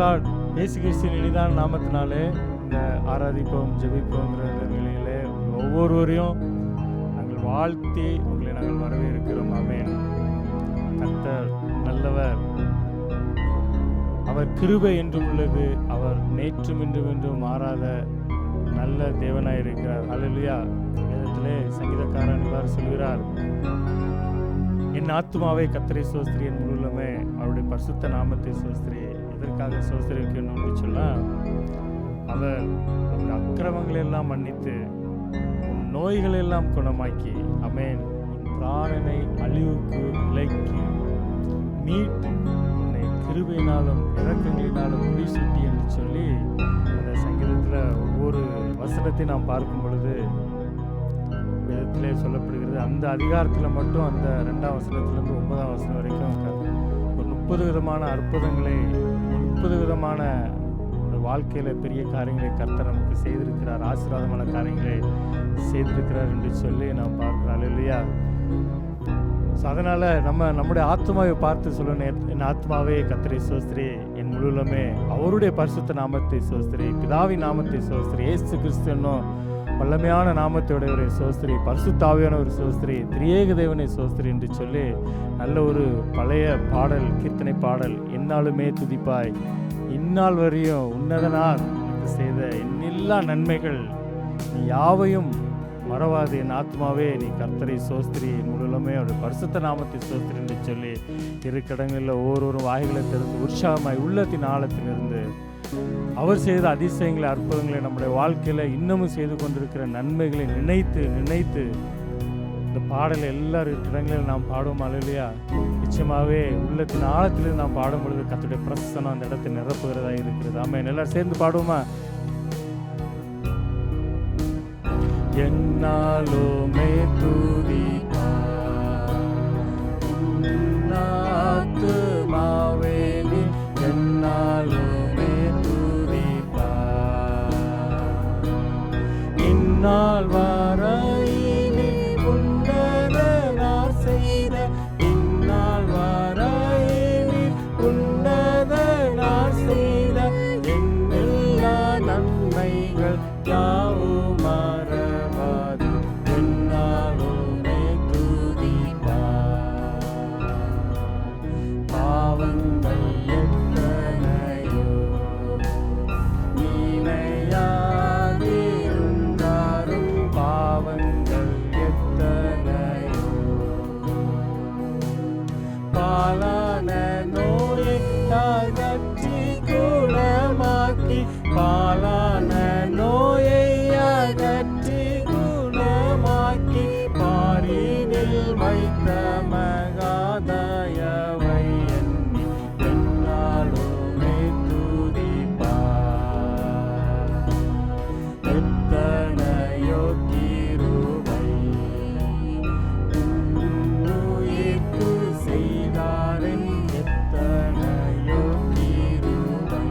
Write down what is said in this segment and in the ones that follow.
Lord. இயேசு கிறிஸ்துவின் இனிதான நாமத்தினாலே இந்த ஆராதிப்போம் ஜெபிப்போங்கிற நிலையிலே ஒவ்வொருவரையும் நாங்கள் வாழ்த்தி உங்களை நாங்கள் வரவேற்கிறோம். ஆமென். கர்த்தர் நல்லவர், அவர் கிருபை என்றும் உள்ளது, அவர் நேற்றும் இன்றும் என்றும் மாறாத நல்ல தேவனாய் இருக்கிறார். ஹல்லேலூயா. வேதத்திலே சங்கீதக்காரன் இவ்வாறு சொல்கிறார், என் ஆத்துமாவே கர்த்தரை சோஸ்திரி, என் முழுவதுமே அவருடைய பரிசுத்த நாமத்தை சோஸ்திரி. எதற்காக சோஸ்திரிக்கணும் என்று சொன்னால், அவர் உன் அக்கிரமங்களை எல்லாம் மன்னித்து உன் நோய்களை எல்லாம் குணமாக்கி, ஆமென், உன் பிராணனை அழிவுக்கு விலக்கி மீட்டு உன்னை கிருபையினாலும் இரக்கங்களினாலும் முடிசூட்டி என்று சொல்லி அந்த சங்கீதத்தில் ஒவ்வொரு வசனத்தை நாம் பார்க்கும் பொழுது வேதத்திலே சொல்லப்படுகிறது. அந்த அதிகாரத்தில் மட்டும் அந்த 2ஆம் வசனத்திலிருந்து 9ஆம் வசனம் வரைக்கும் ஒரு 30 விதமான அற்புதங்களை, 30 விதமான வாழ்க்கையில் பெரிய காரியங்களை கர்த்தர் நமக்கு செய்திருக்கிறார், ஆசீர்வாதமான காரியங்களை செய்திருக்கிறார் என்று சொல்லி நாம் பார்க்கிறோம். இல்லையா? ஸோ அதனால் நம்முடைய ஆத்மாவை பார்த்து சொல்லணும், என் ஆத்மாவே கர்த்தரை சோஸ்திரி, என் முழுவதுமே அவருடைய பரிசுத்த நாமத்தை சோஸ்திரி, பிதாவின் நாமத்தை சோஸ்திரி, இயேசு கிறிஸ்து என்னும் வல்லமையான நாமத்தையுடையவரை சோஸ்திரி, பரிசுத்த ஆவியான ஒரு சோஸ்திரி, திரியேக தேவனை சோஸ்திரி என்று சொல்லி நல்ல ஒரு பழைய பாடல், கீர்த்தனை பாடல், எந்நாளுமே துதிப்பாய், இந்நாள் வரையும் உன்னதனார் எனக்கு செய்த எண்ணில்லா நன்மைகள் நீ யாவையும் மறவாது, என் ஆத்மாவே நீ கர்த்தரை சோஸ்திரி, முழுவதுமே அவருடைய பரிசுத்த நாமத்தை சோஸ்திரி என்று சொல்லி இரு கடங்களில் ஒவ்வொருவரும் வாய்களை திறந்து உற்சாகமாய் உள்ளத்தின் ஆழத்திலிருந்து அவர் செய்த அதிசயங்களை, அற்புதங்களை, நம்முடைய வாழ்க்கையில் இன்னமும் செய்து கொண்டிருக்கிற நன்மைகளை நினைத்து நினைத்து இந்த பாடலை எல்லா இடங்களிலும் நாம் பாடுவோம். அல்லேலூயா. நிச்சயமாகவே உள்ளத்தின் ஆழத்திலிருந்து நாம் பாடும் பொழுது கர்த்தருடைய பிரசன்னம் அந்த இடத்தை நிரப்புகிறதா இருக்கிறது. ஆமென். எல்லாரும் சேர்ந்து பாடுவோமா? என்னாலுமே துதிப்பாய், ஆத்துமாவே நீ என்னாலுமே துதிப்பாய், இந்நாள் வரையிலே உன்னதனார் செய்த, இந்நாள் வரையிலே உன்னதனார் செய்த எண்ணில்லா நன்மைகள் யாவும் மறவாது, என்னாலுமே துதிப்பாய். பாவங்கள் எத்தனையோ நினையாதிருந்தாரும், பாவங்கள் எத்தனையோ பாலான நோயை அகற்றி குணமாக்கி, பாலான நோயை அகற்றி குணமாக்கி, பாரினில் வைத்த மகாதயவை எண்ணி என்னாலுமே துதிப்பாய். எத்தனையோ கிருபை உயிர்க்கு செய்தாரின், எத்தனையோ கிருபை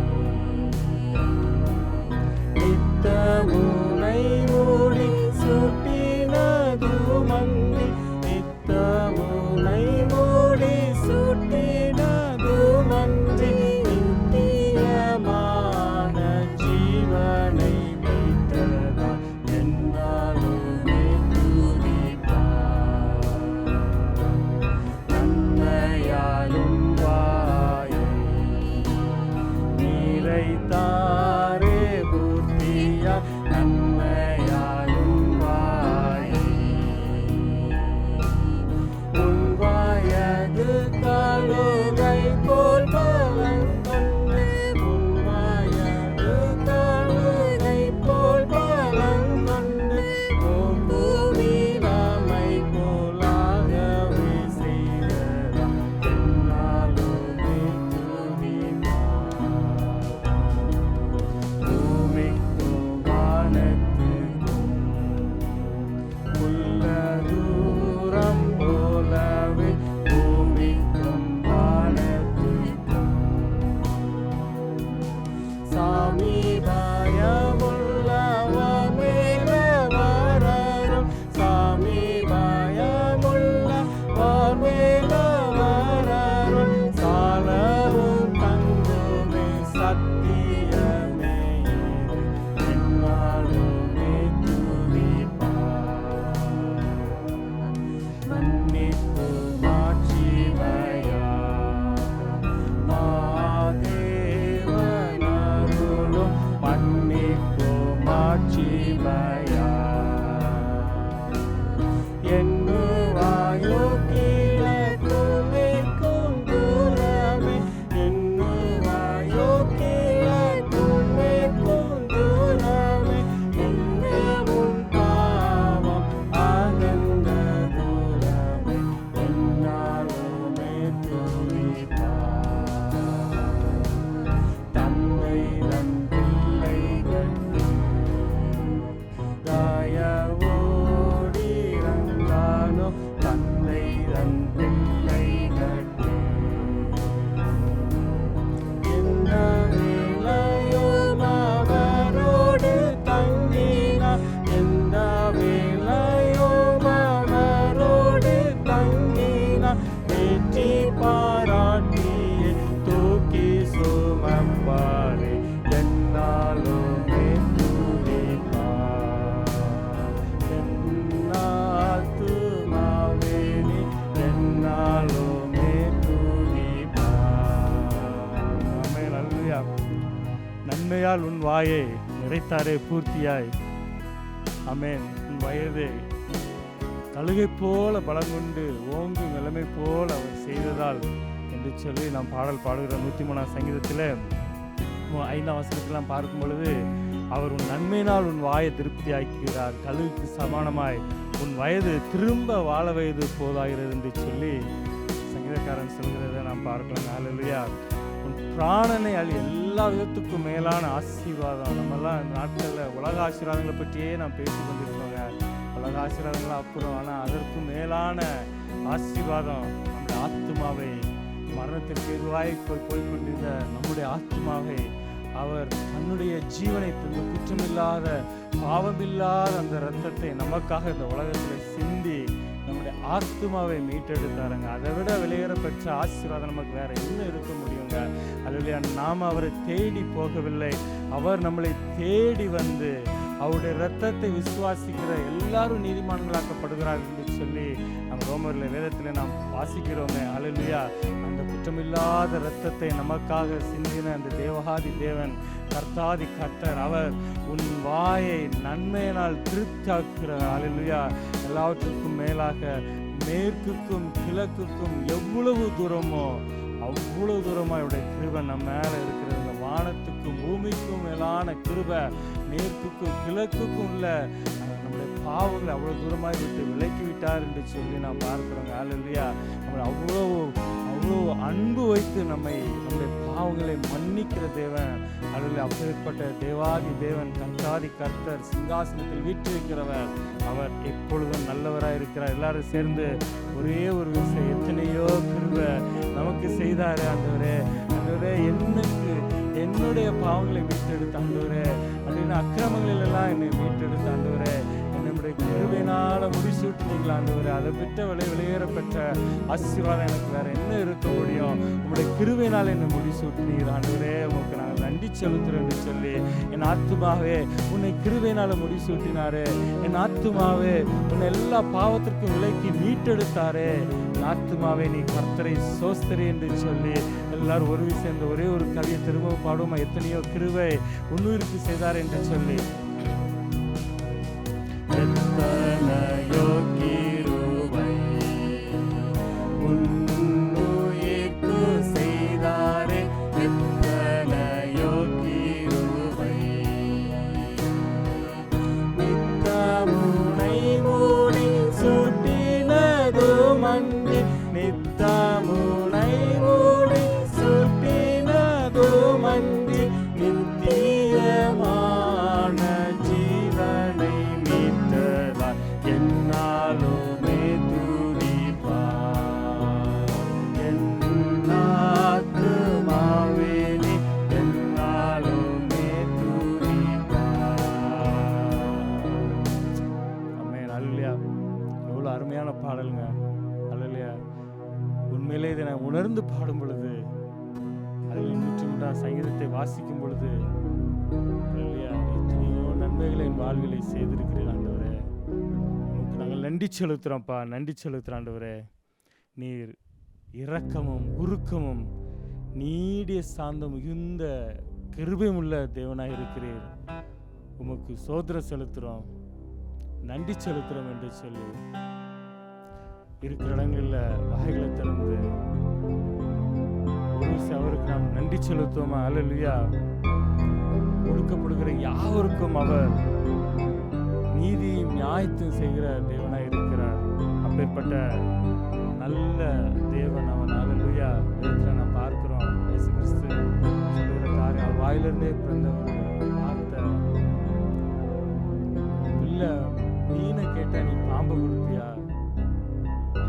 நித்தமுனை மூடி சுட்டினதுமன்றி, நித்தமுனை மூடி சுட்டினதுமன்றி, நித்தியமான ஜீவனை மீட்டதா என்னாலுமே துதிப்பாய். நன்மையாலும் வாயை நிறைத்தாரே பூர்த்தியா, நன்மையாலும் வாயை உன் வாயது கழுகை போல் பலங்கொண்டு, உன் வாயது கழுகை போல் பலங்கொண்டு, உன் பூமிலாமை போலாகவே செய்ததா என்னாலுமே துதிப்பாய். பூமிக்கும் வானத்திற்கும் நன்மையால் உன் வாயை நிறைத்தாரே பூர்த்தியாய். ஆமென். உன் வயது கழுகை போல பலம் கொண்டு ஓங்கு நிலைமை போல் அவர் செய்ததால் என்று சொல்லி நாம் பாடல் பாடுகிற 103ஆம் சங்கீதத்தில் 5ஆம் வசனத்திலாம் பார்க்கும் பொழுது, அவர் உன் நன்மையினால் உன் வாயை திருப்தி ஆக்கிறார், கழுகுக்கு சமானமாய் உன் வயது திரும்ப வாழ வயது போதாகிறது என்று சொல்லி சங்கீதக்காரன் சொல்கிறத நாம் பார்க்கலாம். ஹல்லேலூயா. உன் பிராணனை எல்லா விதத்துக்கும் மேலான ஆசீர்வாதம். நம்மெல்லாம் இந்த நாட்களில் உலக ஆசீர்வாதங்களை பற்றியே நாம் பேசி கொண்டிருக்கோங்க. உலக ஆசீர்வாதங்கள் அப்புறம், ஆனால் அதற்கும் மேலான ஆசீர்வாதம் நம்முடைய ஆத்மாவை, மரணத்திற்கு எதுவாய் போய்கொண்டிருந்த நம்முடைய ஆத்மாவை அவர் தன்னுடைய ஜீவனை தந்து குற்றமில்லாத பாவமில்லாத அந்த இரத்தத்தை நமக்காக இந்த உலகத்தில் சிந்தி நம்முடைய ஆத்மாவை மீட்டெடுத்தாருங்க. அதை விட வெளியேறப்பெற்ற ஆசீர்வாதம் நமக்கு வேற என்ன இருக்க முடியுங்க? அல்லையா, நாம் அவரை தேடி போகவில்லை, அவர் நம்மளை தேடி வந்து அவருடைய இரத்தத்தை விசுவாசிக்கிற எல்லாரும் நீதிமான்களாக்கப்படுகிறார் என்று சொல்லி நம்ம ரோமர்ல வேதத்தில் நாம் வாசிக்கிறோமே. அல்லேலூயா. அந்த குற்றமில்லாத இரத்தத்தை நமக்காக சிந்தின அந்த தேவகாதி தேவன், கர்த்தாதி கர்த்தர், அவர் உன் வாயை நன்மையினால் திருப்தியாக்குகிறார். அல்லேலூயா. எல்லாவற்றுக்கும் மேலாக மேற்குக்கும் கிழக்குக்கும் எவ்வளவு தூரமோ அவ்வளவு தூரமாக அவருடைய கிருபை நம்ம மேலே இருக்கிறது. இந்த வானத்துக்கும் பூமிக்கும் மேலான கிருபை மேற்குக்கும் கிழக்குக்கும் உள்ள நம்முடைய பாவங்களை அவ்வளோ தூரமாக விட்டு விலக்கி விட்டார் என்று சொல்லி நான் பார்க்குறோங்க. அல்லேலூயா. நம்மளை அவ்வளோ அன்பு வைத்து நம்முடைய பாவங்களை மன்னிக்கிற தேவன். அல்லது அப்பேற்பட்ட தேவாதி தேவன், கர்த்தாதி கர்த்தர், சிங்காசனத்தில் வீற்றிருக்கிறவர், அவர் எப்பொழுதும் நல்லவராக இருக்கிறார். எல்லாரும் சேர்ந்து ஒரே ஒரு விஷயம், எத்தனையோ கிருபை நமக்கு செய்தாரு ஆண்டவரே. ஆண்டவரே, என்னுடைய பாவங்களை மீட்டெடுத்த ஆண்டவரே, அப்படின்னு அக்கிரமங்களில் எல்லாம் என்னை மீட்டெடுத்த ஆண்டவரே, என்னுடைய கிருபையினால முடிசூட்டினீங்களா ஆண்டவரே. அதை விட்ட வெளியேறப்பெற்ற ஆசீர்வாதம் எனக்கு வேற என்ன இருக்க முடியும்? உங்களுடைய கிருபையினால் என்னை முடிசூட்டினீர் ஆண்டவரே. உங்களுக்கு நாங்கள் நன்றி செலுத்துறோம் என்று சொல்லி, என் ஆத்துமாவே உன்னை கிருபையினால முடிசூட்டினாரே, என் ஆத்துமாவே உன்னை எல்லா பாவத்திற்கும் விலக்கி மீட்டெடுத்தாரே, என் ஆத்துமாவே நீ கர்த்தரை சோஸ்தரி என்று சொல்லி எல்லாரும் ஒரு சேர்ந்த ஒரே ஒரு கவியை திரும்பவும் பாடுவோமா? எத்தனையோ கிருபை உன்னுயிருக்கு செய்தார் என்று சொல்லி. எத்தனையோ கிருபை உன்னுயிருக்கு செய்தாரே, எத்தனையோ கிருபை நித்தமுனை மூடி சுட்டினது மண்டி, நித்தமுனை மூடி சுட்டினது மண்டி, நித்தியமான ஜீவனை மீட்டதால் என்னாலுமே துதிப்பார். என்னாத்துமாவே நீ என்னாலுமே துதிப்பார். ஆமென். அல்லேலூயா. எவ்வளோ அருமையான பாடலுங்க. அல்லேலூயா. உண்மையிலே இதை நான் உணர்ந்து பாடும் பொழுது, அதில் 103ஆம் சங்கீதத்தை வாசிக்கும் பொழுது, எத்தனையோ நன்மைகளை என் வாழ்விலை செய்திருக்கிறேன் ஆண்டவரே. உங்களுக்கு நாங்கள் நன்றி செலுத்துகிறோம்ப்பா, நன்றி செலுத்துகிறோம் ஆண்டவரே. நீர் இரக்கமும் உருக்கமும் நீடிய சாந்தம் மிகுந்த கிருபையும் உள்ள தேவனாக இருக்கிறீர். உமக்கு ஸ்தோத்திரம் செலுத்துகிறோம், நன்றி செலுத்துகிறோம் என்று சொல்லி இருக்கிற இடங்களில் வாய்களை திறந்து அவருக்கு நாம் நன்றி செலுத்துவோமா? அல்லேலூயா. ஒடுக்கப்படுகிற யாவருக்கும் அவர் நீதியும் நியாயத்தையும் செய்கிற தேவனாய் இருக்கிறார். அப்பேற்பட்ட நல்ல தேவன் அவன். அல்லேலூயா. வேதத்தில் நாம் பார்க்கிறோம், இயேசு கிறிஸ்து சொல்லுகிற காரியம், அவர் வாயிலிருந்தே பிறந்த ஒரு வார்த்தை, பிள்ளை மீனை கேட்டா நீ பாம்பை கொடுப்பியா,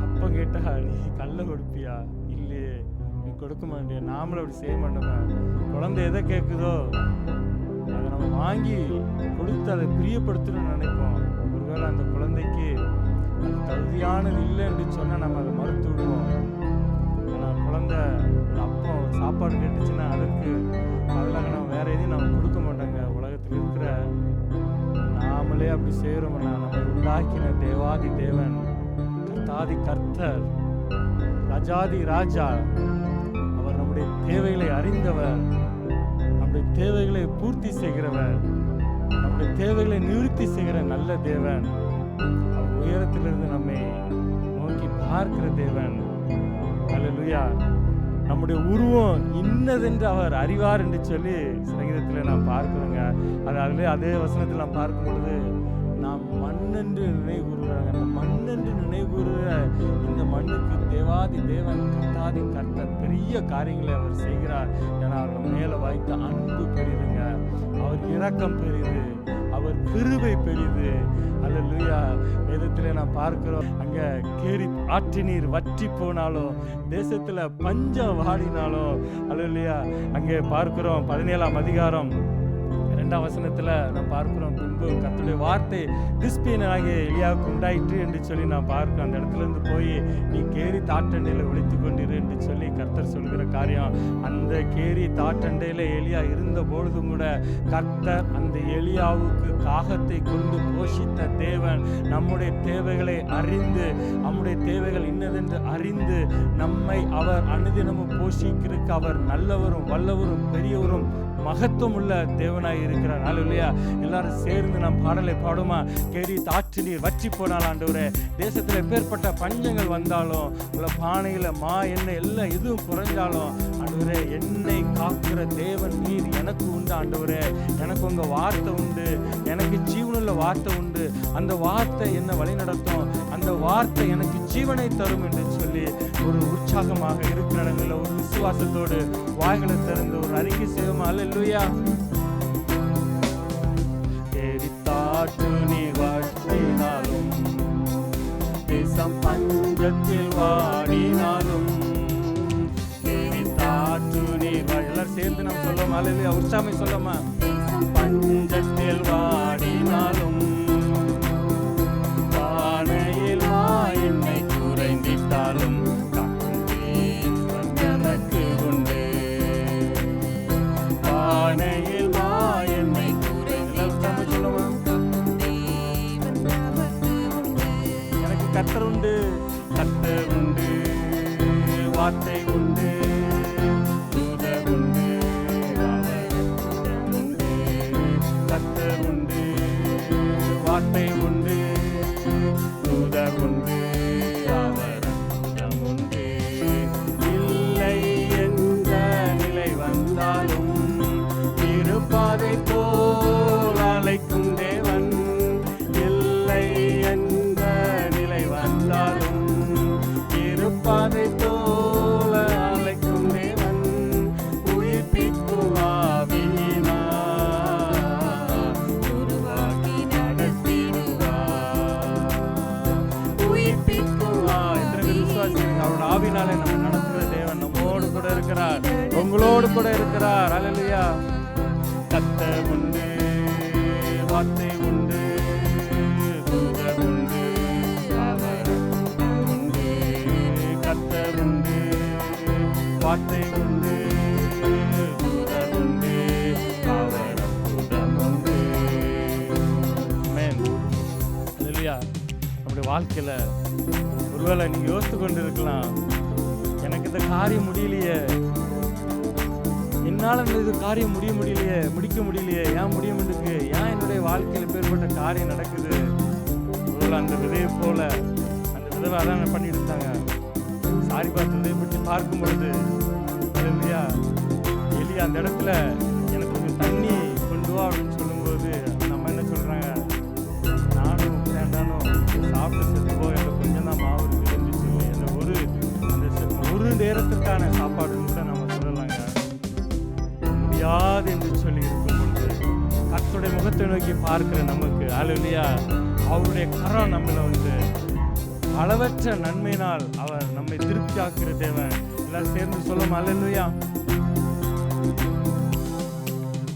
அப்ப கேட்டா நீ கல்லை கொடுப்பியா? இல்லையே, நீ கொடுக்க மாட்டியா. நாமளும் அப்படி செய்ய மாட்டோமா? குழந்தை எதை கேட்குதோ அதை நம்ம வாங்கி கொடுத்து அதை பிரியப்படுத்தணும்னு நினைப்போம். ஒருவேளை அந்த குழந்தைக்கு அது தகுதியானது இல்லை என்று சொன்னால் நம்ம அதை மறுத்து விடுவோம். ஆனால் குழந்தை ஒரு அப்பம் சாப்பாடு கேட்டுச்சுன்னா அதற்கு பதிலாக நம்ம வேற எதையும் நம்ம கொடுக்க மாட்டோங்க. உலகத்தில் இருக்கிற நாமளே அப்படி செய்கிறோம்னா, நம்ம உண்டாக்கின தேவாதி தேவன், கர்த்தாதி கர்த்தர், ராஜாதி ராஜா, அவர் நம்முடைய தேவைகளை அறிந்தவர், நம்முடைய தேவைகளை பூர்த்தி செய்கிறவர், நம்முடைய தேவைகளை நிவர்த்தி செய்கிற நல்ல தேவன். அவர் உயரத்திலிருந்து நம்மை நோக்கி பார்க்கிற தேவன். அல்லேலூயா. நம்முடைய உருவம் இன்னதென்று அவர் அறிவார் என்று சொல்லி சங்கீதத்தில் நாம் பார்க்கிறோங்க. அதே வசனத்தில் நாம் பார்க்கும் பொழுது நாம் மண்ணென்று நினைவுகூறுகிறாங்க. அந்த மண்ணென்று நினைவுகூறுகிற இந்த மண்ணுக்கு தேவாதி தேவன் கர்த்தாதி கர்த்தர் பெரிய காரியங்களை அவர் செய்கிறார். ஏன்னா அவர் மேலே வைத்த அன்பு பெரிதுங்க, அவர் இரக்கம் பெரிது, அவர் கிருபை பெரிது. அல்லேலூயா. வேதத்திலே நாம் பார்க்கிறோம், அங்க கேரி ஆற்று நீர் வற்றி போனாலும், தேசத்துல பஞ்சம் வாடினாலும், அல்லேலூயா, அங்கே பார்க்கிறோம் 17ஆம் அதிகாரம் 2ஆம் வசனத்துல நாம் பார்க்கிறோம், பின்பு கர்த்தருடைய வார்த்தை திஸ்பியனாகிய எலியாவுக்கு உண்டாயிற்று என்று சொல்லி நாம் பார்க்கிறோம். அந்த இடத்துல இருந்து போய் நீ கேரி தாட்டண்டையில ஒழித்து கொண்டிரு என்று சொல்லி கர்த்தர் சொல்கிற காரியம். அந்த கேரி தாட்டண்டையில எலியா இருந்த பொழுதும் கூட கர்த்தர் அந்த எலியாவுக்கு காகத்தை கொண்டு போஷித்த தேவன். நம்முடைய தேவைகளை அறிந்து, நம்முடைய தேவைகள் இன்னதென்று அறிந்து நம்மை அவர் அனுதினமும் போஷிக்கிறதுக்கு அவர் நல்லவரும் வல்லவரும் பெரியவரும் மகத்துவம் உள்ள தேவனாய் இருக்கிறார். அல்லேலூயா. எல்லாரும் சேர்ந்து நாம் பாடலை பாடுமா? கேரி தாற்று நீர் வற்றி போனால் ஆண்டவரே, தேசத்துல எப்பேற்பட்ட பஞ்சங்கள் வந்தாலும், உள்ள பானையில மா எண்ணெய் எல்லாம் எதுவும் குறைஞ்சாலும், ஆண்டவரே என்னை காக்கிற தேவன் நீர் எனக்கு உண்டு. ஆண்டவரே எனக்கு உங்க வார்த்தை உண்டு, எனக்கு ஜீவனுள்ள வார்த்தை உண்டு. அந்த வார்த்தை என்ன வழி நடத்தும், அந்த வார்த்தை எனக்கு ஜீவனை தரும் என்று சொல்லி ஒரு உற்சாகமாக இருக்கிற இடங்களில் ஒரு விசுவாசத்தோடு வாய்களை திறந்து ஒரு அறிக்கை செய்வோம். அல்லேலூயா. கேரி தாற்று நீர் வற்றினாலும், தேசம் பஞ்சத்தில் வாடினாலும், கேரி தாற்று நீர் எல்லாரும் சேர்ந்து நாம் சொல்லுவோம். அல்லேலூயா. உற்சாகமே சொல்லுமா? பஞ்சத்தில் வாடினாலும், பானையில் என்னை குறைந்திட்டாலும், எனக்கு உண்டு. பானையில் என்னை எனக்கு கர்த்தர் உண்டு, கர்த்தர் உண்டு, வார்த்தை உண்டு, தூதர் உண்டு, உண்டு, கர்த்தர் உண்டு, வார்த்தை உண்டு, தூதர் உண்டு, அவர் உண்டு. இல்லை என்ற நிலை வந்தாலும், இருப்பாதை போல் அழைக்கும் தேவன். இல்லை என்ற நிலை வந்தாலும், இருப்பாதை போல் அழைக்கும் தேவன். உயிர்ப்பிக்கும் ஆவியினார் உருவாக்கி நடத்திடுவார். உயிர்ப்பிக்கும் அவரோட ஆவினாலே நம்ம நடத்துகிற தேவன் நம்மோடு கூட இருக்கிறார், உங்களோடு கூட இருக்கிறார். அல்லேலூயா. கர்த்தர் உண்டு, வார்த்தை உண்டு, தூதர் உண்டு, அவர் உண்டு. கர்த்தர் உண்டு, வார்த்தை உண்டு, தூதர் உண்டு, அவர் உண்டு. ஆமென். அல்லேலூயா. நம்முடைய வாழ்க்கையில ஒருவேளை நீங்க யோசித்து கொண்டு இருக்கலாம், எனக்கு இந்த காரியம் முடியலையே, என்னால் இது காரியம் முடிக்க முடியலையே, ஏன் முடிய மாட்டேங்குது, ஏன் என்னுடைய வாழ்க்கையில் பேர்பட்ட காரியம் நடக்குது. ஒருவேளை அந்த விதையை போல அந்த விதவை அதான் பண்ணிட்டு இருந்தாங்க. சாரி பார்த்ததை பற்றி பார்க்கும் பொழுது இல்லையா, எலியா அந்த இடத்துல எனக்கு கொஞ்சம் தண்ணி கொண்டு வா அப்படின்னு சொல்லும்போது நம்ம என்ன சொல்றாங்க, நானும் வேண்டானும் சாப்பிட்டு செத்து போக எனக்கு கொஞ்சம் தான் மாவு இருக்குதுன்னு சொல்லி அந்த ஒரு நேரத்துக்கான சாப்பாடுன்னு கூட நம்ம சொல்லலாங்க. முடியாது என்று சொல்லி இருக்கும் பொழுது கர்த்தருடைய முகத்தை நோக்கி பார்க்கிற நமக்கு அல்லேலூயா, அவருடைய கரம் நம்மள அளவற்ற நன்மையினால் அவர் நம்மை திருப்தி ஆக்குற தேவன். எல்லாரும் சேர்ந்து சொல்லும் அல்லேலூயா.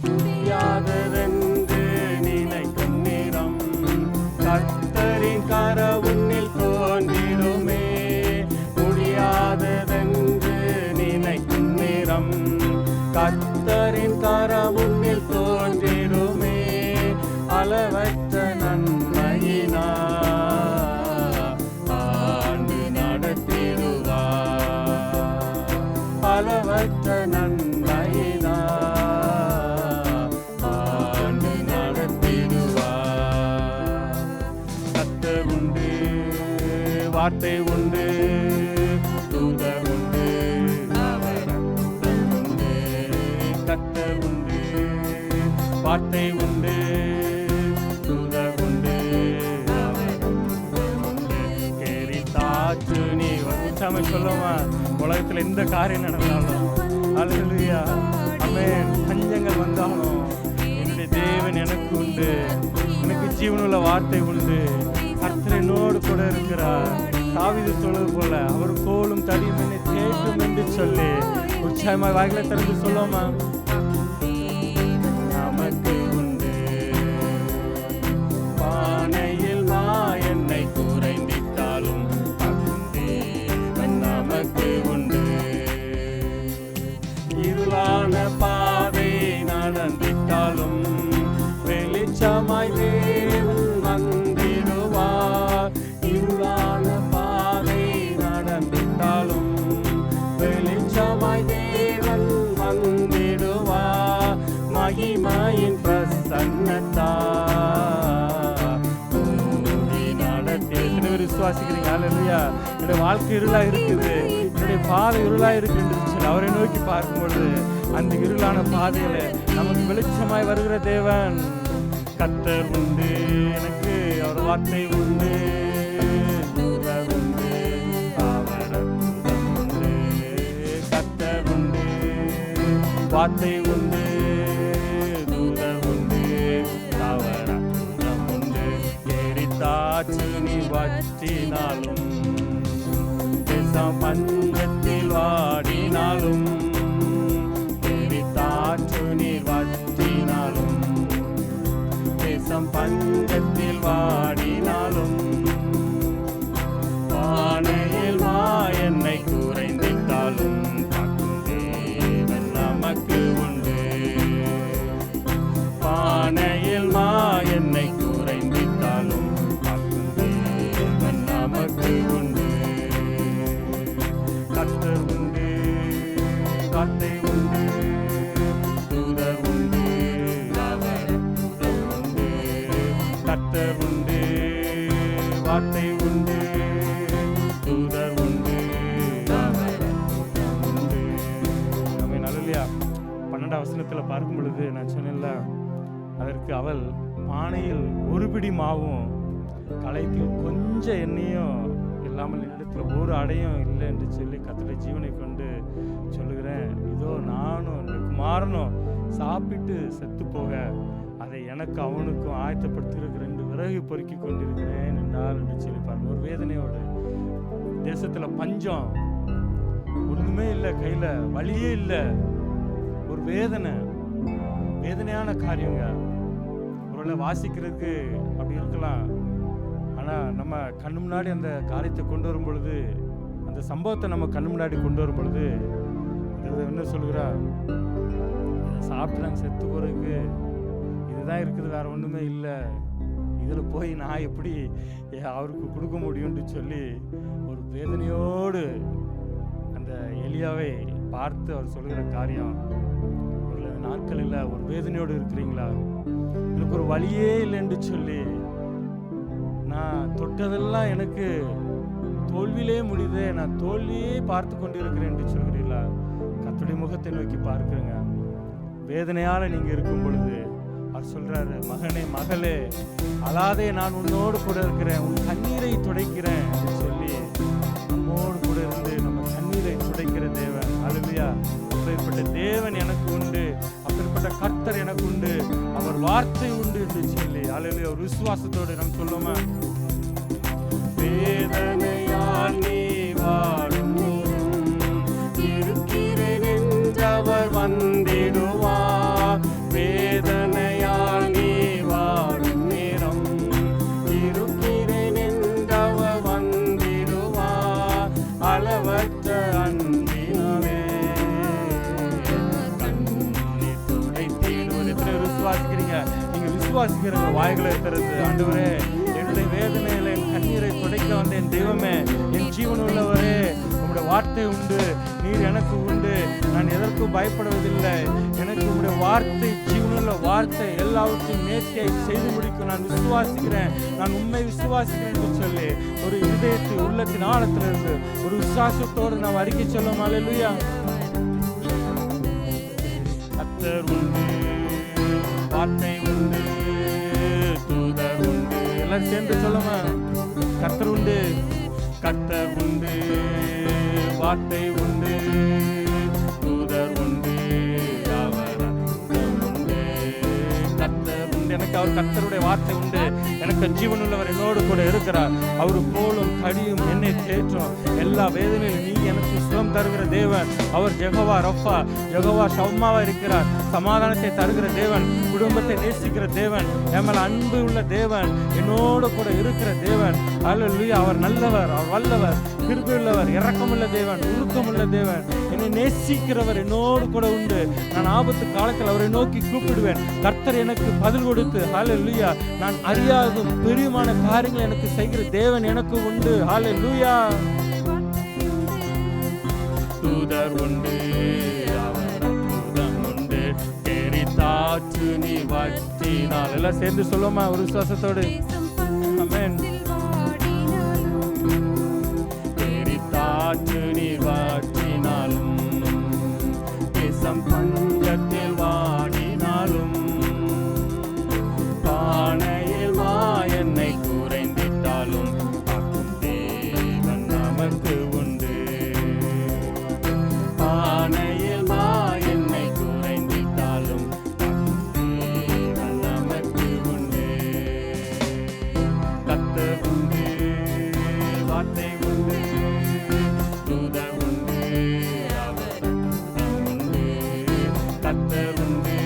முடியாததென்று நினைக்கும் நேரம் கர்த்தரின் கரம் உன்னில் தோன்றிடுமே. முடியாததென்று நினைக்கும் நேரம் கர்த்தரின் கரம் உன்னில் தோன்றிடுமே. அளவற்ற நன்மையினால் ஆண்டு நடத்திடுவார். அளவற்ற நன்மையினால் வார்த்தை உண்டு, தூதர் உண்டு, அவர் அற்புதம் உண்டு. கர்த்தர் உண்டு, வார்த்தை உண்டு, தூதர் உண்டு, அவர் அற்புதம் உண்டு. கேரித்தாற்று நீ உற்சாகமா சொல்லுமா, உலகத்துல எந்த காரியம் நடந்தாலும், அல்லேலூயா, ஆமென், பஞ்சங்கள் வந்தாலும் என்னுடைய தேவன் எனக்கு உண்டு, எனக்கு ஜீவனுள்ள வார்த்தை உண்டு. கர்த்தர் என்னோடு கூட இருக்கிறார். தாவீது சொல்வது போல அவர் கோலும் தடியும் என்னை தேற்றும் என்று சொல்லி உற்சாகமாக வாயில திறந்து சொல்லுமா, நமக்கு உண்டு. பானையில் மா என்னை குறைந்திட்டாலும் தேவன் நமக்கு உண்டு. இருளான பாதை நடந்திட்டாலும் வெளிச்சமாய் தேவன் வந்திடுவார். இருளான பாதை நடந்திட்டாலும் வெளிச்சமாய் தேவன் வந்திடுவார். மகிமையின் பிரசன்னத்தா விசுவாசிக்கிறீங்க? அல்லேலூயா. என்னுடைய வாழ்க்கை இருளா இருக்குது, என்னுடைய பாதை இருளா இருக்குன்னு சொல்லி அவரை நோக்கி பார்க்கும்பொழுது அந்த இருளான பாதையில நமக்கு வெளிச்சமாய் வருகிற தேவன் கர்த்தர் உண்டு. எனக்கு அவர் வார்த்தை உண்டு, தூதர் உண்டு, அவர் அற்புதம் உண்டு. கர்த்தர் உண்டு, வார்த்தை உண்டு, தூதர் உண்டு, அவர் அற்புதம் உண்டு. எரித்தாற்று நீ வற்றினாலும், தேசம் பஞ்சத்தில் வாடினாலும், எரித்தாற்று நீர் வற்றினாலும், தேசம் பஞ்சத்தில் வாடினாலும், பானையில் மா என்னை குறைந்திட்டாலும் காக்கும் தேவன் நமக்கு உண்டு. பானையில் மா என்னை குறைந்திட்டாலும் காக்கும் தேவன் நமக்கு உண்டு. கர்த்தர் உண்டு, வார்த்தை உண்டு, தூதர் உண்டு, அவர் அற்புதம் உண்டு. கர்த்தர் உண்டு, வார்த்தை உண்டு, தூதர் உண்டு, அவர் அற்புதம் உண்டு. ஆமென், அல்லேலூயா. 12ஆம் வசனத்துல பார்க்கும் பொழுது நான் சொன்னேன்ல, அதற்கு அவள் பானையில் ஒரு பிடி மாவும் களையத்தில் கொஞ்சம் எண்ணெயும் இல்லாமல் இடத்துல ஒரு அடையும் இல்லை என்று சொல்லி கர்த்தருடைய ஜீவனை கொண்டு சொல்லுகிறேன், இதோ நானும் என்னுடைய குமாரனும் சாப்பிட்டு செத்து போக அதை எனக்கு அவனுக்கும் ஆயத்தப்படுத்துகிறதுக்கு 2 விறகு பொறுக்கி கொண்டிருக்கிறேன் என்றால் என்று சொல்லி பாருங்க. ஒரு வேதனையோடு, தேசத்துல பஞ்சம், ஒண்ணுமே இல்லை, கையில வழியே இல்லை, ஒரு வேதனையான காரியங்க. ஒருவேளை வாசிக்கிறதுக்கு அப்படி இருக்கலாம், ஆனால் நம்ம கண்ணு முன்னாடி அந்த காரியத்தை கொண்டு வரும் பொழுது, அந்த சம்பவத்தை நம்ம கண்ணு முன்னாடி கொண்டு வரும் பொழுது என்ன சொல்கிறா, சாப்பிட்டு நாங்கள் செத்து போகிறதுக்கு இதுதான் இருக்குது, வேற ஒன்றுமே இல்லை, இதில் போய் நான் எப்படி அவருக்கு கொடுக்க முடியும்னு சொல்லி ஒரு வேதனையோடு அந்த எலியாவை பார்த்து அவர் சொல்கிற காரியம், ஒரு நாட்கள் இல்லை, ஒரு வேதனையோடு இருக்கிறீங்களா, எனக்கு ஒரு வழியே இல்லைன்னு சொல்லி, நான் தொட்டதெல்லாம் எனக்கு தோல்வியிலே முடியுது, நான் தோல்வியே பார்த்து கொண்டிருக்கிறேன் என்று சொல்கிறீர்களா? கர்த்தருடைய முகத்தை நோக்கி பார்க்கிறேங்க. வேதனையால நீங்க இருக்கும் பொழுது அவர் சொல்றாரு, மகனே மகளே அழாதே, நான் உன்னோடு கூட இருக்கிறேன், உன் கண்ணீரை துடைக்கிறேன் என்று சொல்லி நம்மோடு கூட இருந்து நம்ம கண்ணீரை துடைக்கிற தேவன். அல்லேலூயா. அப்பேற்பட்ட தேவன் எனக்கு உண்டு, அப்பேற்பட்ட கர்த்தர் எனக்கு உண்டு, அவர் வார்த்தை உண்டு என்று சொல்லி அல்லேலூயா ஒரு விசுவாசத்தோடு நாம் சொல்லுமா, வேதனையால் நீ வாடும் இருக்கிறேன் என்றவர் வந்திடுவார். வேதனையால் நீ வாடும் நேரம் இருக்கிறேன் என்றவர் வந்திடுவார். அளவற்ற அன்பினாலே கண்ணீர் துடைத்திடுவார். எத்தனை விசுவாசிக்கிறீங்க? நீங்க விசுவாசிக்கிற வாய்களை திறந்து, ஆண்டவரே என்னுடைய வேதனையில என் கண்ணீரை துடைக்க வந்த என் தெய்வமே, என் ஜீவன் உள்ளவரே, உங்களுடைய வார்த்தை வார்த்தை உண்டு, நீர் எனக்கு உண்டு, நான் எதற்கும் பயப்படுவதில்லை, எனக்கு உங்களுடைய வார்த்தை ஜீவனுள்ள வார்த்தை எல்லாவற்றையும் நேர்த்தியாய் செய்து முடிக்கும், நான் விசுவாசிக்கிறேன், நான் உண்மை விசுவாசிக்கிறேன் என்று சொல்லி ஒரு இதயத்தை உள்ளத்தின் ஆழத்திலிருந்து ஒரு விசுவாசத்தோடு நாம் அறிக்கை சொல்லும். அல்லேலூயா. கர்த்தர் உண்டு, வார்த்தை உண்டு, தூதர் உண்டு. எல்லாரும் சேர்ந்து சொல்லுமா, கர்த்தர் உண்டு, கர்த்தர் உண்டு, வார்த்தை உண்டு, தூதர் உண்டு, அவர் உண்டு. கர்த்தர் உண்டு, எனக்கு அவர் கர்த்தருடைய வார்த்தை உண்டு, எனக்கு ஜீவனுள்ளவர் என்னோடு கூட இருக்கிறார், அவர் போலும் கடியும் என்னை தேற்றும், எல்லா வேதனையிலும் நீ எனக்கு சுகம் தருகிற தேவன், அவர் யெகோவா ரஃபா, யெகோவா ஷம்மாவா இருக்கிறார், சமாதானத்தை தருகிற தேவன், குடும்பத்தை நேசிக்கிற தேவன், என் மேல் அன்பு உள்ள தேவன், என்னோடு கூட இருக்கிற தேவன். அல்லேலூயா. அவர் நல்லவர், அவர் வல்லவர், கிருபையுள்ளவர், இரக்கமுள்ள தேவன், உருக்கமுள்ள தேவன், என்னை நேசிக்கிறவர் என்னோடு கூட உண்டு. நான் ஆபத்து காலத்தில் அவரை நோக்கி கூப்பிடுவேன், கர்த்தர் எனக்கு பதில் கொடுத்து அல்லேலூயா நான் அறியாதும் பெரியமான காரியங்கள் எனக்கு செய்கிற தேவன் எனக்கு உண்டு. அல்லேலூயா. தூதர் உண்டு, அவர் அற்புதம் உண்டு, எரித்தாற்று நீ வற்றினால். எல்லாம் சேர்ந்து சொல்லுமா ஒரு விசுவாசத்தோடு. ஆமென். எரித்தாற்று நீ வற்றினாலும், தேசம் பஞ்சத்தில் வாடினாலும், பானையில் மாயெண்ணை குறைந்திட்டாலும், காக்கும் தேவன் நமக்கு உண்டு. பானையில் மாயெண்ணை குறைந்திட்டாலும், காக்கும் தேவன் நமக்கு உண்டு. கர்த்தர் உண்டு, வார்த்தை உண்டு, தூதர் உண்டு, அவர் உண்டு. கர்த்தர் உண்டு,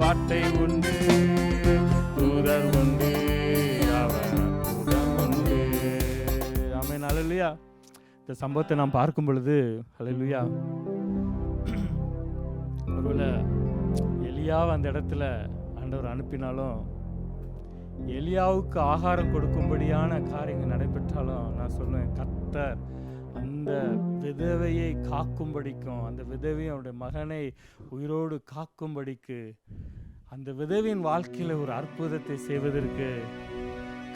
வார்த்தை உண்டு, தூதர் உண்டு, அவர் உண்டு. ஆமென். அல்லேலூயா. இந்த சம்பவத்தை நாம் பார்க்கும் பொழுது அல்லேலூயா, ஒருவேளை எலியாவை அந்த இடத்துல ஆண்டவர் அனுப்பினாலும், எலியாவுக்கு ஆகாரம் கொடுக்கும்படியான காரியங்கள் நடைபெற்றாலும், நான் சொல்லுவேன் கர்த்தர் அந்த விதவையை காக்கும்படிக்கும், அந்த விதவையை அவருடைய மகனை உயிரோடு காக்கும்படிக்கு, அந்த விதவையின் வாழ்க்கையில் ஒரு அற்புதத்தை செய்வதற்கு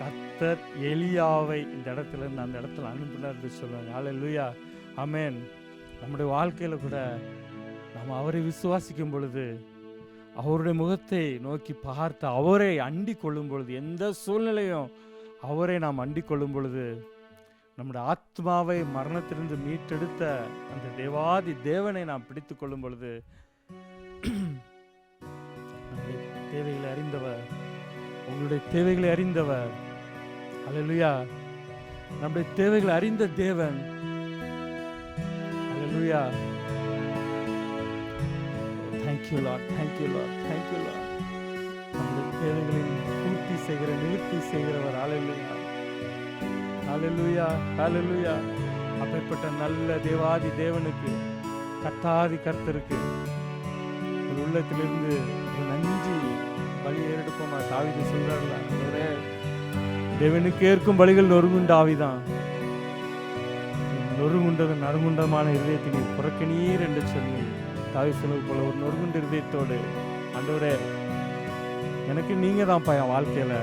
கர்த்தர் எலியாவை இந்த இடத்துல இருந்து அந்த இடத்துல அனுப்பினார் என்று சொல்லுவாங்க. அல்லேலூயா. ஆமென். நம்முடைய வாழ்க்கையில் கூட நாம் அவரை விசுவாசிக்கும் பொழுது, அவருடைய முகத்தை நோக்கி பார்த்து அவரை அண்டிக் கொள்ளும் பொழுது, எந்த சூழ்நிலையும் அவரை நாம் அண்டிக் கொள்ளும் பொழுது, நம்முடைய ஆத்மாவை மரணத்திலிருந்து மீட்டெடுத்த அந்த தேவாதி தேவனை நாம் பிடித்து கொள்ளும் பொழுது, நம்முடைய தேவைகளை அறிந்தவர், உங்களுடைய தேவைகளை அறிந்தவர், அல்லேலூயா, நம்முடைய தேவைகளை அறிந்த தேவன், அல்லேலூயா. Thank you Lord, thank you Lord, thank you Lord. நம்முடைய தேவைகளின் பூர்த்தி செய்கிற, நிவர்த்தி செய்கிறவர். அல்லேலூயா, அல்லேலூயா, அல்லேலூயா. அப்படிப்பட்ட நல்ல தேவாதி தேவனுக்கு, கர்த்தாதி கர்த்தருக்கு ஒரு உள்ளத்திலிருந்து ஒரு நன்றி பலி ஏறெடுப்போமா. தாவீது சொல்றாருல, தேவனுக்கு ஏற்கும் பலிகள் நொறுங்குண்ட ஆவிதான், நொறுங்குண்டது நறுங்குண்டமான இருதயத்தினை புறக்கணீர் என்று சொல்லி தாவீது சொன்னது போல ஒரு நொறுங்குண்ட இருதயத்தோடு, ஆண்டவரே எனக்கு நீங்க தான் என் வாழ்க்கையில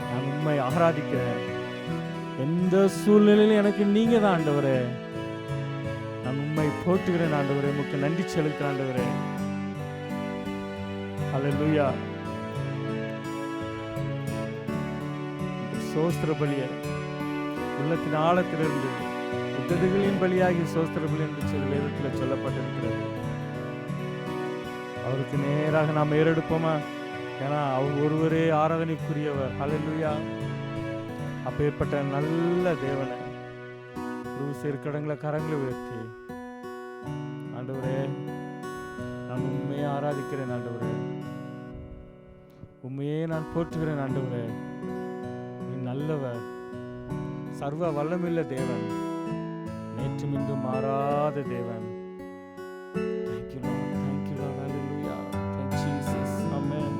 நான் உண்மை ஆராதிக்கிறேன், எந்த சூழ்நிலையிலும் எனக்கு நீங்க தான் ஆண்டவரே, நான் உண்மை போற்றுகிறேன் ஆண்டவரே, உமக்கு நன்றி செலுத்துகிறேன் ஆண்டவரே. அல்லேலூயா. சோஸ்திர பலிய உள்ளத்தின் ஆழத்திலிருந்து உதடுகளின் பலியாகி சோஸ்திர பலி என்று சொல்லி வேதத்தில் சொல்லப்பட்டிருக்கிறது. அவருக்கு நேராக நாம் ஏறெடுப்போமா? ஏன்னா அவர் ஒருவரே ஆராதனைக்குரியவர். அல்லேலூயா. அப்பேற்பட்ட நல்ல தேவனை கடங்களை கரங்களை உயர்த்தி, ஆண்டவரே நான் உண்மையை ஆராதிக்கிறேன் ஆண்டவரே, உண்மையே நான் போற்றுகிறேன் ஆண்டவரே, நீ நல்லவர், சர்வ வல்லமில்ல தேவன், நேற்றும் இன்றும் மாறாத தேவன். Thank you Lord, thank you Lord, hallelujah, thank Jesus, amen.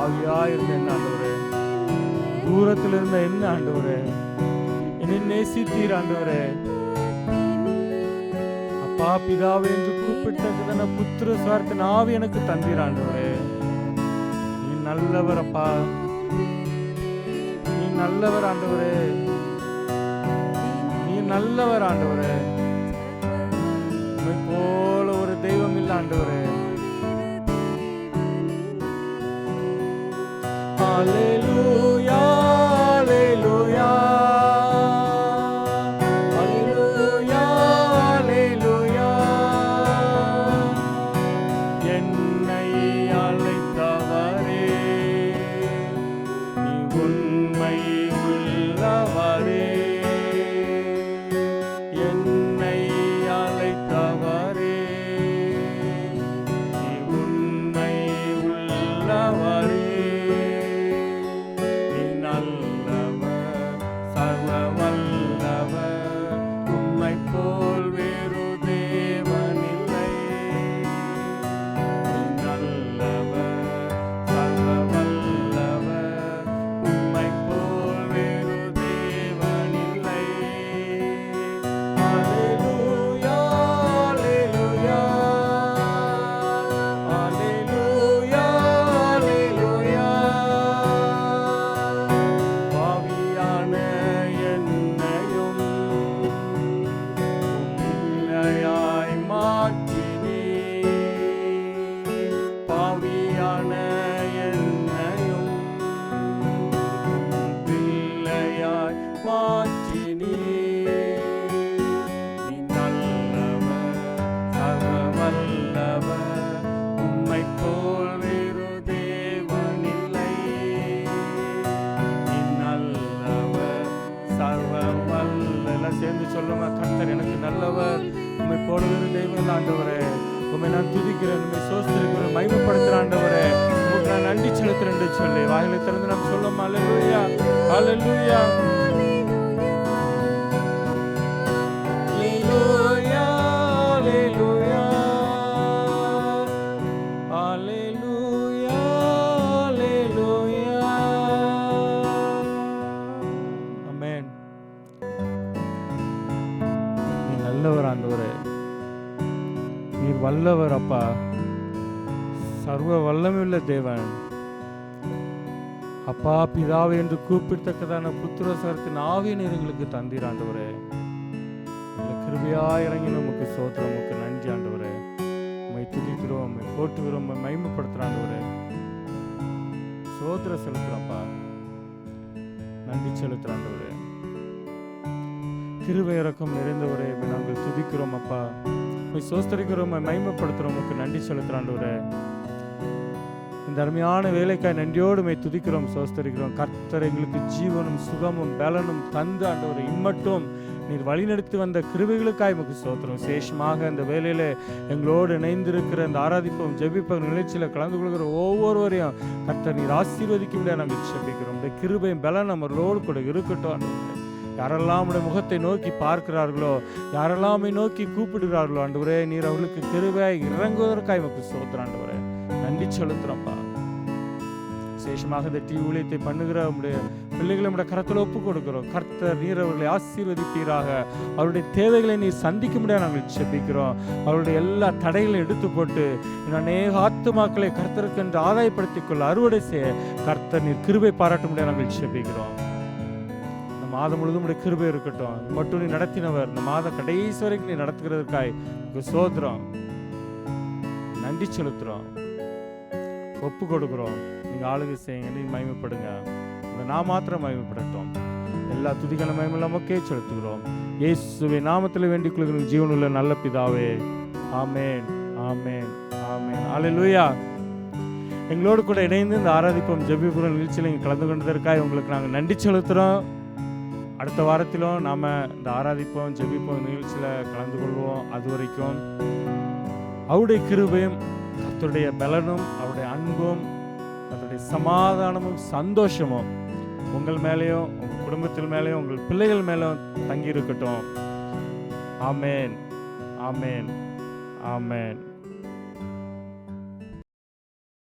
பாவியா இருந்த என்ன ஆண்டவரே, தூரத்தில் இருந்த என்ன ஆண்டவரே, என்னை நேசித்தீர் ஆண்டவரே. அப்பா பிதாவே என்று கூப்பிட்டதுதான புத்திர சுவார்த்தின் ஆவி எனக்கு தந்தீர் ஆண்டவரே. நீ நல்லவர் அப்பா, நீ நல்லவர் ஆண்டவரே, நீ நல்லவர் ஆண்டவரே. உம்மை போல ஒரு தெய்வம் இல்லை ஆண்டவரே. ஹல்லேலூயா ஹல்லேலூயா ஹல்லேலூயா ஹல்லேலூயா. என்னை அழைத்தவரே, நீ உண்மை உள்ளவரே. என்னை அழைத்தவரே, நீ உண்மை உள்ளவரே. நீ நல்லவர், சர்வ வல்லவர், உம்மை போல் வேறு தேவனில்லை. நீ நல்லவர், சர்வ வல்லவர், உம்மை போல் வேறு தேவனில்லை. ஹல்லேலூயா ஹல்லேலூயா ஹல்லேலூயா ஹல்லேலூயா. பாவியான என்னையும் பிள்ளையாய் மாற்றினீர். பாவியான என்னையும் பிள்ளையாய் மாற்றினீர். நீ நல்லவர், சர்வ வல்லவர், உம்மை போல் வேறு தேவனில்லை. நீ நல்லவர், சர்வ வல்ல. எல்லாம் சேர்ந்து சொல்லுங்க, கர்த்தர் எனக்கு நல்லவர், உம்மை போல வேறு தெய்வம் இல்லை ஆண்டவரே. உம்மை நான் துதிக்கிறேன், உம்மை சோஸ்திரிக்கிறேன், மகிமைப்படுத்துகிறேன் ஆண்டவரே. உங்களுக்கு நான் நன்றி செலுத்துறேன் என்று சொல்லி வாயிலை திறந்து நாம் சொல்லுவோம். ஹல்லேலூயா ஹல்லேலூயா ஹல்லேலூயா ஹல்லேலூயா ஹல்லேலூயா ஹல்லேலூயா. ஆமென். நீ நல்லவர் ஆண்டவரே, நீர் வல்லவர் அப்பா, சர்வ வல்லமையுள்ள தேவன் அப்பா. பிதாவே என்று கூப்பிடத்தக்கதான புத்திர சுவார்த்தின் ஆவியை நீர் எங்களுக்கு தந்தீர் ஆண்டவரே. கிருபையா இறங்கி நமக்கு சோத்திரம், நமக்கு நன்றி ஆண்டவரே. உம்மை துதிக்கிறோம், உம்மை போற்றுகிறோம், உம்மை மகிமைப்படுத்துகிறோம் ஆண்டவரே. சோத்திரம் செலுத்துறப்பா, நன்றி செலுத்துகிறோம் ஆண்டவரே. கிருபை இரக்கம் நிறைந்தவரே, உம்மை நாங்கள் துதிக்கிறோம் அப்பா, உம்மை சோஸ்தரிக்கிறோம், உம்மை மகிமைப்படுத்துகிறோம், உமக்கு நன்றி செலுத்துகிறோம் ஆண்டவரே. இந்த அருமையான வேலைக்காய் நன்றியோடு உம்மை துதிக்கிறோம், சோஸ்தரிக்கிறோம். கர்த்தர் எங்களுக்கு ஜீவனும் சுகமும் பலனும் தந்து ஆண்டவரே, இம்மட்டும் நீர் வழிநடத்தி வந்த கிருபைகளுக்காய் உமக்கு ஸ்தோத்திரம். விசேஷமாக இந்த வேலையில எங்களோடு இணைந்திருக்கிற இந்த ஆராதிப்போம் ஜெபிப்போம் நிகழ்ச்சியில் கலந்து கொள்கிற ஒவ்வொருவரையும் கர்த்தர் நீர் ஆசீர்வதிக்க முடியாது நாங்கள் ஜெபிக்கிறோம். இந்த கிருபையும் பலன் நம்மளோடு கூட இருக்கட்டும் ஆண்டவரே. யாரெல்லாம் உடைய முகத்தை நோக்கி பார்க்கிறார்களோ, யாரெல்லாம் நோக்கி கூப்பிடுகிறார்களோ ஆண்டவரே, நீர் அவர்களுக்கு கிருபையாய் இறங்குவதற்காக உமக்கு ஸ்தோத்திரம் ஆண்டவரே. நன்றி செலுத்துறோம்ப்பா. விசேஷமாக இந்த டிவி ஊழியத்தை பண்ணுகிற உடைய பிள்ளைகளை நம்முடைய கரத்தில் ஒப்பு கொடுக்கிறோம். கர்த்தர் நீர் அவர்களை ஆசீர்வதிப்பீராக. அவருடைய தேவைகளை நீர் சந்திக்க முடியாது நாங்கள் ஜெபிக்கிறோம். அவருடைய எல்லா தடைகளையும் எடுத்து போட்டு இன்னும் அநேக ஆத்துமாக்களை கர்த்தருக்கு என்று ஆதாயப்படுத்திக் கொள்ள அறுவடை செய்ய கர்த்தர் நீர் கிருபை பாராட்ட முடியாது நாங்கள் ஜெபிக்கிறோம். இந்த மாதம் முழுதும் உடைய கிருபை இருக்கட்டும். மட்டும் நீ நடத்தினவர், இந்த மாத கடைசி வரைக்கும் நீ நடத்துகிறதுக்காய் சோத்திரம் நன்றி செலுத்துறோம், ஒப்பு கொடுக்குறோம். நீங்கள் ஆளுகை செய்யுங்க, நீ மகிமைப்படுங்க, நான் மாத்திரம் மகிமைப்படட்டும். எல்லா துதிக்கான மகிமை நமக்கே செலுத்துகிறோம். இயேசுவின் நாமத்தில் வேண்டிக் கொள்கிறோம் ஜீவனுள்ள நல்ல பிதாவே. ஆமென் ஆமென் ஆமென். அல்லேலூயா. எங்களோடு கூட இணைந்து இந்த ஆராதிப்போம் ஜெபிப்புற நிகழ்ச்சியில் நீங்கள் கலந்து கொண்டதற்காக உங்களுக்கு நாங்கள் நன்றி செலுத்துகிறோம். அடுத்த வாரத்திலும் நாம் இந்த ஆராதிப்போம் ஜெபிப்போம் நிகழ்ச்சியில் கலந்து கொள்வோம். அது வரைக்கும் அவருடைய கிருபையும் கர்த்தருடைய பலனும் அவருடைய அன்பும் கர்த்தருடைய சமாதானமும் சந்தோஷமும் உங்கள் மேலேயும் உங்கள் குடும்பத்தில் மேலேயும் உங்கள் பிள்ளைகள் மேலேயும் தங்கி இருக்கட்டும். ஆமென் ஆமென் ஆமென்.